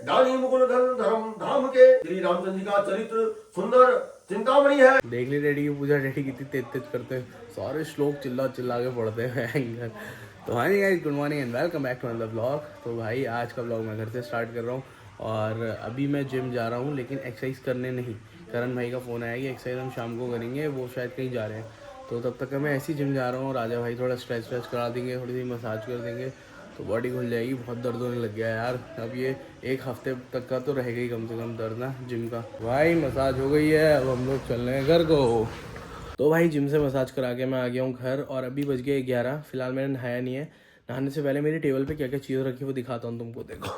दानी मुकुल धर्म धाम के श्री रामचंद्र जी का चरित्र सुंदर चिंतामणि है। देख ली डैडी की पूजा, डैडी कितनी तेज तेज करते हैं, सारे श्लोक चिल्ला चिल्ला के पढ़ते हैं। तो हाँ जी guys, good morning and welcome back to another blog. तो भाई आज का ब्लॉग मैं घर से स्टार्ट कर रहा हूँ और अभी मैं जिम जा रहा हूँ, लेकिन एक्सरसाइज करने नहीं। करण भाई का फ़ोन आया कि एक्सरसाइज हम शाम को करेंगे, वो शायद कहीं जा रहे हैं, तो तब तक मैं ऐसे ही जिम जा रहा हूँ। राजा भाई थोड़ा स्ट्रेच करा देंगे, थोड़ी सी मसाज कर देंगे तो बॉडी खुल जाएगी। बहुत दर्द होने लग गया यार, अब ये एक हफ्ते तक का तो रहेगा ही कम से कम दर्द ना जिम का। भाई मसाज हो गई है, अब हम लोग चल रहे हैं घर को। तो भाई जिम से मसाज करा के मैं आ गया हूँ घर और अभी बज गए 11। फिलहाल मैंने नहाया नहीं है। नहाने से पहले मेरी टेबल पे क्या क्या चीज़ रखी वो दिखाता हूँ तुमको। देखो,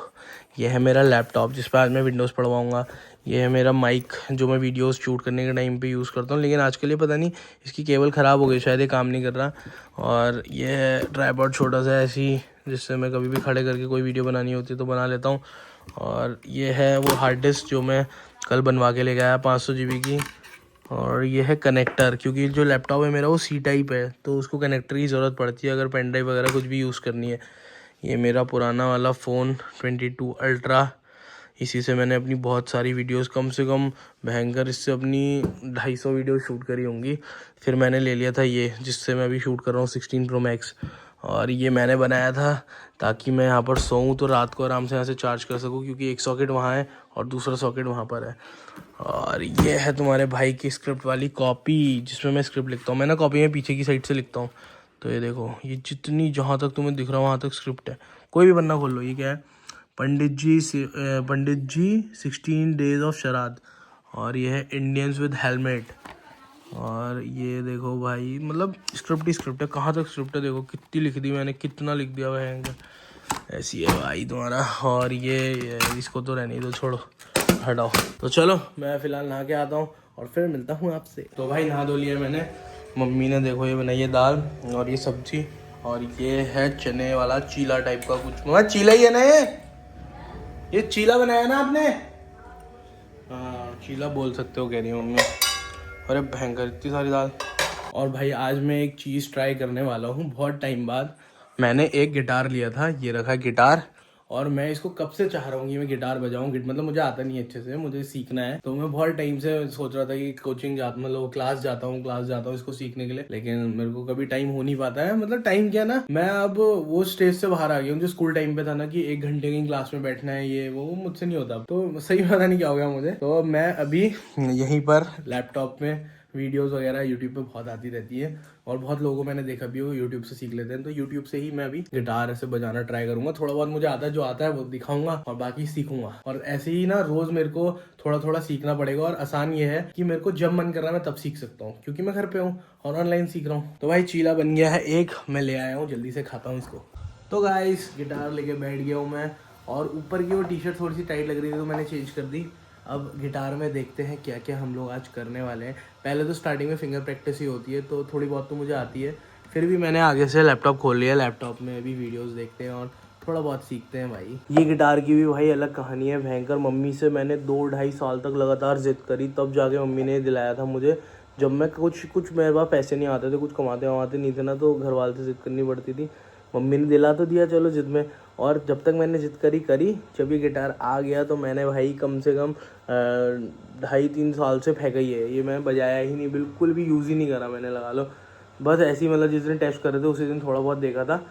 ये है मेरा लैपटॉप जिस पर आज मैं विंडोज़ पढ़वाऊँगा। ये है मेरा माइक जो मैं वीडियोस शूट करने के टाइम पे यूज़ करता हूँ, लेकिन आज के लिए पता नहीं इसकी केबल ख़राब हो गई, शायद ये काम नहीं कर रहा। और ये है ट्राइपॉड छोटा सा ऐसी, जिससे मैं कभी भी खड़े करके कोई वीडियो बनानी होती है तो बना लेता हूँ। और ये है वो हार्ड डिस्क जो मैं कल बनवा के ले गया 500 GB की। और ये है कनेक्टर, क्योंकि जो लैपटॉप है मेरा वो सी टाइप है, तो उसको कनेक्टर की ज़रूरत पड़ती है अगर पेन ड्राइव वगैरह कुछ भी यूज़ करनी है। ये मेरा पुराना वाला फ़ोन 22 अल्ट्रा, इसी से मैंने अपनी बहुत सारी वीडियोस, कम से कम भयंकर इससे अपनी 250 वीडियो शूट करी होंगी। फिर मैंने ले लिया था ये जिससे मैं अभी शूट कर रहा हूँ 16 Pro Max। और ये मैंने बनाया था ताकि मैं यहाँ पर सोऊं तो रात को आराम से यहाँ से चार्ज कर सकूँ, क्योंकि एक सॉकेट वहाँ है और दूसरा सॉकेट वहाँ पर है। और ये है तुम्हारे भाई की स्क्रिप्ट वाली कॉपी जिसमें मैं स्क्रिप्ट लिखता हूँ। मैं ना कॉपी में पीछे की साइड से लिखता हूँ, तो ये देखो, ये जितनी जहाँ तक तुम्हें दिख रहा है वहाँ तक स्क्रिप्ट है। कोई भी पन्ना खोल लो। ये क्या है? पंडित जी 16 डेज ऑफ शराद। और ये है इंडियंस विद हेलमेट। और ये देखो भाई, मतलब स्क्रिप्ट ही स्क्रिप्ट है, कहाँ तक स्क्रिप्ट है देखो, कितनी लिख दी मैंने, कितना लिख दिया है। ऐसी है भाई तुम्हारा। और ये इसको तो रहने दो, छोड़ो, हटाओ। तो चलो मैं फ़िलहाल नहा के आता हूँ और फिर मिलता हूँ आपसे। तो भाई नहा धो लिया मैंने। मम्मी ने देखो ये बनाई है दाल और ये सब्जी, और ये है चने वाला चीला टाइप का कुछ। मम्मा चीला ही है ना ये चीला बनाया ना आपने? हाँ चीला बोल सकते हो, कह रही है मम्मी। अरे भयंकर इतनी सारी दाल। और भाई आज मैं एक चीज़ ट्राई करने वाला हूँ बहुत टाइम बाद। मैंने एक गिटार लिया था, ये रखा गिटार, और मैं इसको कब से चाह रहा हूँ कि मैं गिटार बजाऊँ। मतलब मुझे आता नहीं है अच्छे से, मुझे सीखना है। तो मैं बहुत टाइम से सोच रहा था कि कोचिंग मतलब क्लास जाता हूँ इसको सीखने के लिए, लेकिन मेरे को कभी टाइम हो नहीं पाता है। मतलब टाइम क्या ना, मैं अब वो स्टेज से बाहर आ गया हूँ जो स्कूल टाइम पे था ना, कि 1 घंटे की क्लास में बैठना है, ये वो मुझसे नहीं होता। तो सही पता नहीं क्या हो गया मुझे। तो मैं अभी यहीं पर लैपटॉप में वीडियोस वगैरह यूट्यूब पे बहुत आती रहती है, और बहुत लोगों को मैंने देखा भी, वो यूट्यूब से सीख लेते हैं। तो यूट्यूब से ही मैं अभी गिटार ऐसे बजाना ट्राई करूंगा। थोड़ा बहुत मुझे आता है, जो आता है वो दिखाऊंगा और बाकी सीखूंगा। और ऐसे ही ना रोज मेरे को थोड़ा थोड़ा सीखना पड़ेगा। और आसान ये है कि मेरे को जब मन कर रहा है मैं तब सीख सकता हूँ, क्योंकि मैं घर पे हूँ और ऑनलाइन सीख रहा हूँ। तो भाई चीला बन गया है एक, मैं ले आया हूँ, जल्दी से खाता हूँ इसको। तो गाइस गिटार लेके बैठ गया हूँ मैं, और ऊपर की वो टी शर्ट थोड़ी सी टाइट लग रही थी तो मैंने चेंज कर दी। अब गिटार में देखते हैं क्या क्या हम लोग आज करने वाले हैं। पहले तो स्टार्टिंग में फिंगर प्रैक्टिस ही होती है, तो थोड़ी बहुत तो मुझे आती है। फिर भी मैंने आगे से लैपटॉप खोल लिया, लैपटॉप में भी वीडियोस देखते हैं और थोड़ा बहुत सीखते हैं भाई। ये गिटार की भी भाई अलग कहानी है भयंकर। मम्मी से मैंने 2-2.5 साल तक लगातार जिद करी, तब जाके मम्मी ने दिलाया था मुझे। जब मैं कुछ मेरे पास पैसे नहीं आते थे, कुछ कमाते वमाते नहीं थे ना, तो घर वाले से जिद करनी पड़ती थी। मम्मी ने दिला तो दिया चलो जिद में, और जब तक मैंने जिद करी, जब ये गिटार आ गया तो मैंने भाई कम से कम 2.5-3 साल से फेंका ही है। ये मैं बजाया ही नहीं, बिल्कुल भी यूज़ ही नहीं करा मैंने, लगा लो। बस ऐसे ही, मतलब जिस दिन टेस्ट कर रहे थे उसी दिन थोड़ा बहुत देखा था,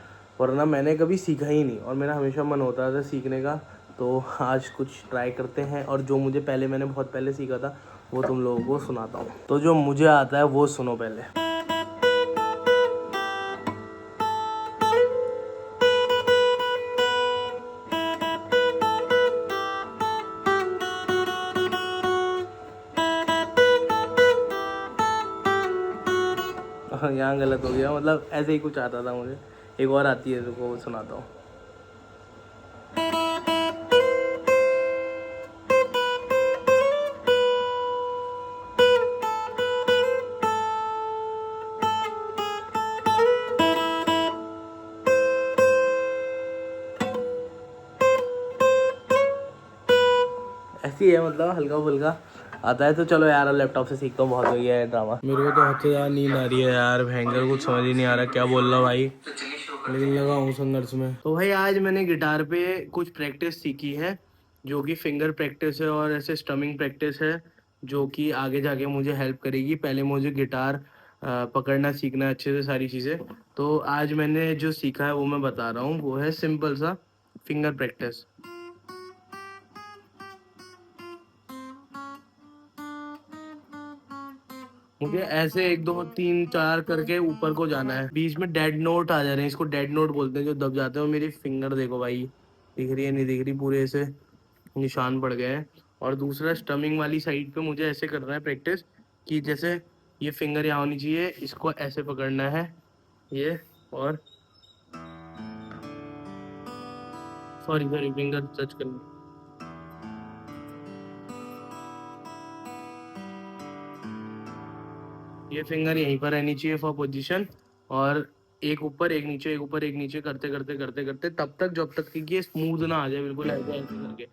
वरना मैंने कभी सीखा ही नहीं। और मेरा हमेशा मन होता था सीखने का, तो आज कुछ ट्राई करते हैं। और जो मुझे मैंने बहुत पहले सीखा था वो तुम लोगों को सुनाता हूँ। तो जो मुझे आता है वो सुनो पहले। यहाँ गलत हो गया, मतलब ऐसे ही कुछ आता था मुझे। एक और आती है, रुको वो सुनाता हूँ। ऐसी है, मतलब हल्का फुल्का आता है। तो चलो यार लैपटॉप से सीखता हूँ, बहुत हो गया है ड्रामा। मेरे को तो हद से ज़्यादा नींद आ रही है यार भयंकर, कुछ समझ ही नहीं आ रहा क्या बोल रहा भाई, लेकिन लगा हूँ संघर्ष में। तो भाई आज मैंने गिटार पे कुछ प्रैक्टिस सीखी है, जो कि फिंगर प्रैक्टिस है और ऐसे स्टमिंग प्रैक्टिस है, जो कि आगे जाके मुझे हेल्प करेगी। पहले मुझे गिटार पकड़ना सीखना है अच्छे से, सारी चीज़ें। तो आज मैंने जो सीखा है वो मैं बता रहा हूँ, वो है सिंपल सा फिंगर प्रैक्टिस। मुझे ऐसे 1 2 3 4 करके ऊपर को जाना है। बीच में डेड नोट आ जा रहे हैं, इसको डेड नोट बोलते हैं, जो दब जाते हैं। और मेरी फिंगर देखो भाई, दिख रही है नहीं दिख रही, पूरे ऐसे निशान पड़ गए हैं। और दूसरा स्टमिंग वाली साइड पे मुझे ऐसे करना है प्रैक्टिस, कि जैसे ये फिंगर यहाँ होनी चाहिए, इसको ऐसे पकड़ना है ये, और सॉरी सॉरी फिंगर टच करनी, ये फिंगर यहीं पर रहनी चाहिए फॉर पोजीशन। और एक ऊपर एक नीचे, एक ऊपर एक नीचे करते करते करते करते तब तक जब तक कि ये स्मूथ ना आ जाए, बिल्कुल ऐसे ऐसे करके,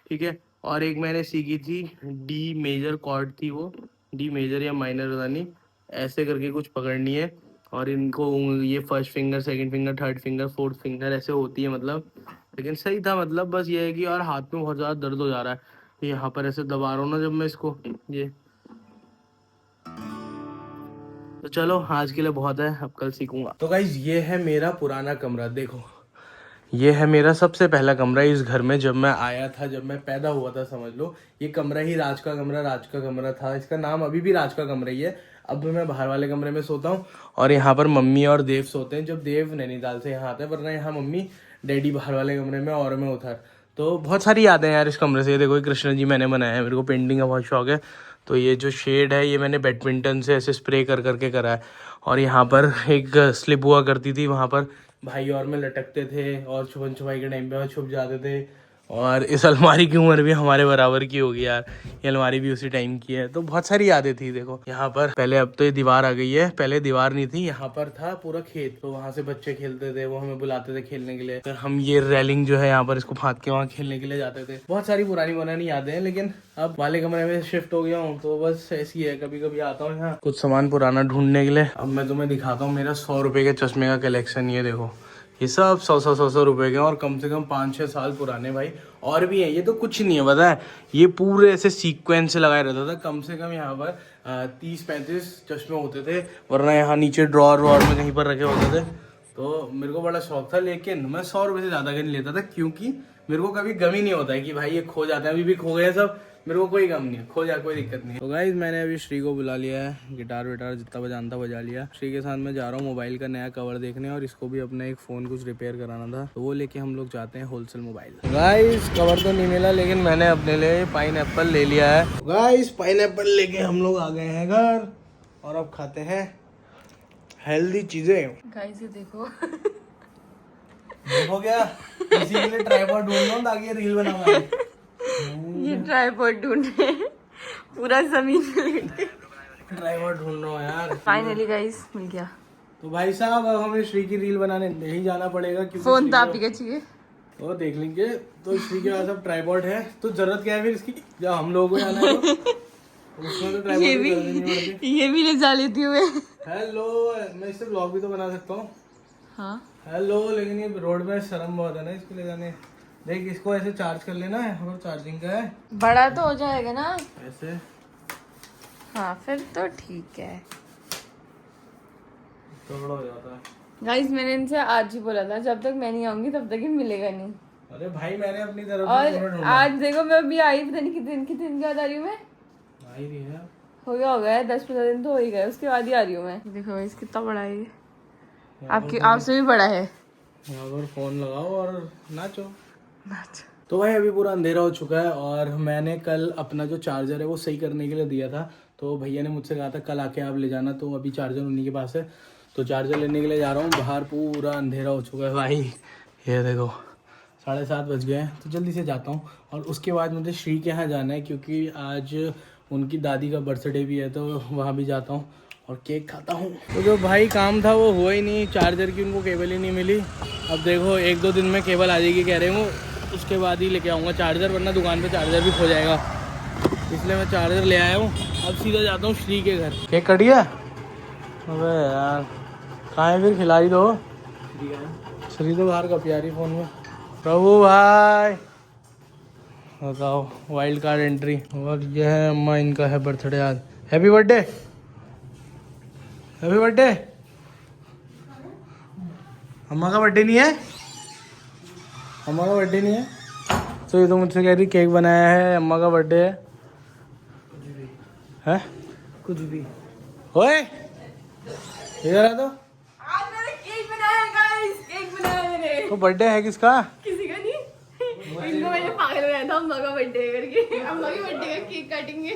ठीक है। और एक मैंने सीखी थी, डी मेजर कॉर्ड थी वो, डी मेजर या माइनर पता नहीं, ऐसे करके कुछ पकड़नी है। और इनको ये first finger, second finger, third finger, fourth finger ऐसे होती है मतलब। लेकिन सही था, मतलब बस ये है कि यार हाथ में बहुत ज़्यादा दर्द हो जा रहा है, यहाँ पर ऐसे दबा रहा हूँ ना जब मैं इसको, ये। तो चलो आज के लिए बहुत है, अब कल सीखूंगा। तो गाइज ये है मेरा पुराना कमरा, देखो ये है मेरा सबसे पहला कमरा इस घर में। जब मैं आया था, जब मैं पैदा हुआ था, समझ लो ये कमरा ही राज का कमरा था। इसका नाम अभी भी राज का कमरा ही है। अब मैं बाहर वाले कमरे में सोता हूँ, और यहाँ पर मम्मी और देव सोते हैं, जब देव नैनीताल से यहाँ आते हैं, वरना यहाँ मम्मी डैडी बाहर वाले कमरे में और मैं उधर। तो बहुत सारी यादें हैं यार इस कमरे से। ये देखो, कृष्ण जी मैंने बनाया है, मेरे को पेंटिंग का बहुत शौक है। तो ये जो शेड है, ये मैंने बैडमिंटन से ऐसे स्प्रे कर करके करा है। और यहाँ पर एक स्लिप हुआ करती थी, वहाँ पर भाई और मैं लटकते थे, और छुपन छुपाई के टाइम पे वहाँ छुप जाते थे। और इस अलमारी की उम्र भी हमारे बराबर की होगी यार, ये अलमारी भी उसी टाइम की है। तो बहुत सारी यादें थी। देखो यहाँ पर पहले, अब तो ये दीवार आ गई है, पहले दीवार नहीं थी, यहाँ पर था पूरा खेत। तो वहाँ से बच्चे खेलते थे, वो हमें बुलाते थे खेलने के लिए। फिर हम ये रेलिंग जो है यहाँ पर, इसको फाँद के वहाँ खेलने के लिए जाते थे। बहुत सारी पुरानी यादें हैं। लेकिन अब वाले कमरे में शिफ्ट हो गया हूँ, तो बस ऐसी है, कभी कभी आता हूँ यहाँ कुछ सामान पुराना ढूंढने के लिए। अब मैं तुम्हें दिखाता हूँ मेरा 100 रुपए के चश्मे का कलेक्शन। ये देखो, ये सब 100 रुपए के, और कम से कम 5-6 साल पुराने भाई। और भी है, ये तो कुछ नहीं है, पता है, ये पूरे ऐसे सीक्वेंस से लगाए रहता था। कम से कम यहाँ पर 30-35 चश्मे होते थे, वरना यहाँ नीचे ड्रॉर वॉर में कहीं पर रखे होते थे। तो मेरे को बड़ा शौक था, लेकिन मैं 100 रुपये से ज़्यादा का नहीं लेता था, क्योंकि मेरे को कभी गम ही नहीं होता है कि भाई ये खो जाता है। अभी भी खो गए सब, मेरे को कोई गम नहीं है, खो जा कोई दिक्कत नहीं है। तो गाइज मैंने अभी श्री को बुला लिया है, गिटार विटार जितना बजाना बजा लिया। श्री के साथ मैं जा रहा हूँ मोबाइल का नया कवर देखने, और इसको भी अपना एक फ़ोन कुछ रिपेयर कराना था, तो वो लेके हम लोग जाते हैं होलसेल मोबाइल। गाइज कवर तो नहीं मिला, लेकिन मैंने अपने लिए पाइनएप्पल ले लिया है। गाइज पाइनएप्पल लेके हम लोग आ गए हैं घर, और अब खाते हैं हेल्दी चीजें। गाइस ये देखो हो गया, इसी के लिए ट्राइपॉड ढूंढ रहा हूँ ताकि ये रील बना पाए। ये ट्राइपॉड ढूंढ रहे हैं, पूरा जमीन पे लेटे ट्राइपॉड ढूंढ रहा हूँ यार। फाइनली गाइस मिल गया। तो भाई साहब अब हमें श्री की रील बनाने नहीं जाना पड़ेगा, क्योंकि फोन तो आप ही का चाहिए, वो देख लेंगे। तो श्री के पास अब ट्राइपॉड है, तो जरूरत क्या है फिर इसकी, जब हम लोगों को जाना है तो उसमें तो ट्राइपॉड ये की जरूरत नहीं पड़ती। ये भी ले जा लेती हूँ मैं। हेलो, मैं इससे ब्लॉग भी तो बना सकता हूँ। हाँ हेलो, लेकिन ये रोड में शर्म बहुत है ना इसको ले जाने। देख, इसको ऐसे चार्ज कर लेना है, अगर चार्जिंग का है। बड़ा तो हो जाएगा ना ऐसे, हाँ फिर तो ठीक है। तो बड़ा हो जाता है। गाइस मैंने इनसे आज ही बोला था, जब तक मैं नहीं आऊंगी तब तक ये मिलेगा नहीं। अरे भाई मैंने अपनी तरफ से और पूरा ढूंढा। आज देखो मैं अभी आई, पता नहीं कितने दिन के बाद आ रही हूँ मैं। आ ही रही है, हो गया है 10-15 दिन तो हो ही गए, उसके बाद ही आ रही हूँ मैं। देखो गाइस कितना बड़ा है ये, आपकी आपसे भी बड़ा है। यहाँ पर फोन लगाओ और नाचो। तो भाई अभी पूरा अंधेरा हो चुका है, और मैंने कल अपना जो चार्जर है वो सही करने के लिए दिया था। तो भैया ने मुझसे कहा था कल आके आप ले जाना, तो अभी चार्जर उन्हीं के पास है। तो चार्जर लेने के लिए जा रहा हूँ। बाहर पूरा अंधेरा हो चुका है भाई, ये देखो 7:30 बज गए हैं। तो जल्दी से जाता हूँ, और उसके बाद मुझे श्री के यहाँ जाना है, क्योंकि आज उनकी दादी का बर्थडे भी है, तो वहाँ भी जाता हूँ और केक खाता हूँ। तो जो भाई काम था वो हुआ ही नहीं, चार्जर की उनको केबल ही नहीं मिली। अब देखो 1-2 दिन में केबल आ जाएगी कह रहे हो, उसके बाद ही लेके आऊँगा चार्जर, वरना दुकान पे चार्जर भी खो जाएगा। इसलिए मैं चार्जर ले आया हूँ। अब सीधा जाता हूँ श्री के घर। केक कट गया? अबे यार कहाँ है फिर, खिलाई दो। श्री तो बाहर का प्यारी फ़ोन में। प्रभु भाई बताओ वाइल्ड कार्ड एंट्री। और ये है अम्मा, इनका है बर्थडे आज। Happy birthday, happy birthday. अम्मा का बर्थडे नहीं है, अम्मा का बर्थडे नहीं है। तो ये तो मुझसे कह रही केक बनाया है, अम्मा का बर्थडे है कुछ भी। ओए इधर आ। तो आज मैंने केक बनाया गाइस, केक बनाया मैंने। तो बर्थडे है किसका? किसी का नहीं, इनको मैंने पागल बनाया था अम्मा का बर्थडे करके। अम्मा के बर्थडे का केक काटेंगे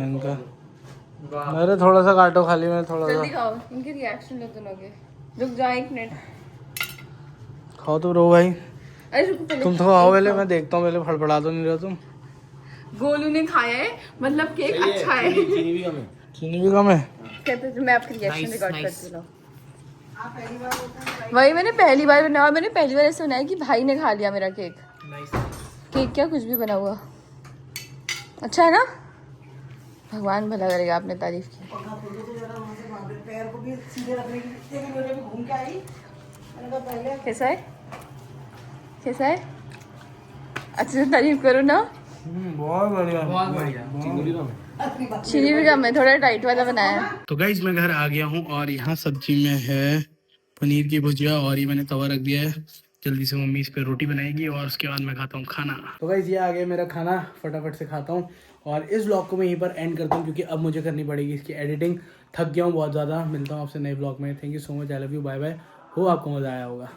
इनका। अरे थोड़ा सा काटो खाली, मैं थोड़ा जल्दी सा खाओ, इनके रिएक्शन लो दोनों के। रुक जाओ एक मिनट। खाओ तो रो भाई। अरे रुको पहले, तुम तो खाओ पहले, मैं देखता हूँ पहले, फड़फड़ा तो नहीं रहा तुम। गोलू ने खाया है, मतलब केक अच्छा है। चीनी भी कम है। कहते थे मैं आपके रिएक्शन रिकॉर्ड करती हूँ। वही मैंने पहली बार बनाया, मैंने पहली बार ऐसा बनाया कि भाई ने खा लिया मेरा केक। केक क्या कुछ भी बना हुआ अच्छा है ना। भगवान भला करेगा, आपने तारीफ की। कैसा है, कैसा है? अच्छे से तारीफ करो ना। बहुत बढ़िया, बहुत बढ़िया। चीनी भी कम है, थोड़ा टाइट वाला बनाया है। तो गाइस मैं घर आ गया हूँ और यहाँ सब्जी में है पनीर की भुजिया और ये मैंने तवा रख दिया है। जल्दी से मम्मी इस पे रोटी बनाएगी और उसके बाद मैं खाता हूँ खाना। तो गाइस ये आ गया मेरा खाना, फटाफट से खाता हूँ और इस ब्लॉग को मैं यहीं पर एंड करता हूँ क्योंकि अब मुझे करनी पड़ेगी इसकी एडिटिंग। थक गया हूँ बहुत ज़्यादा। मिलता हूँ आपसे नए ब्लॉग में। Thank you so much, I love you, bye bye. हो आपको मज़ा आया होगा।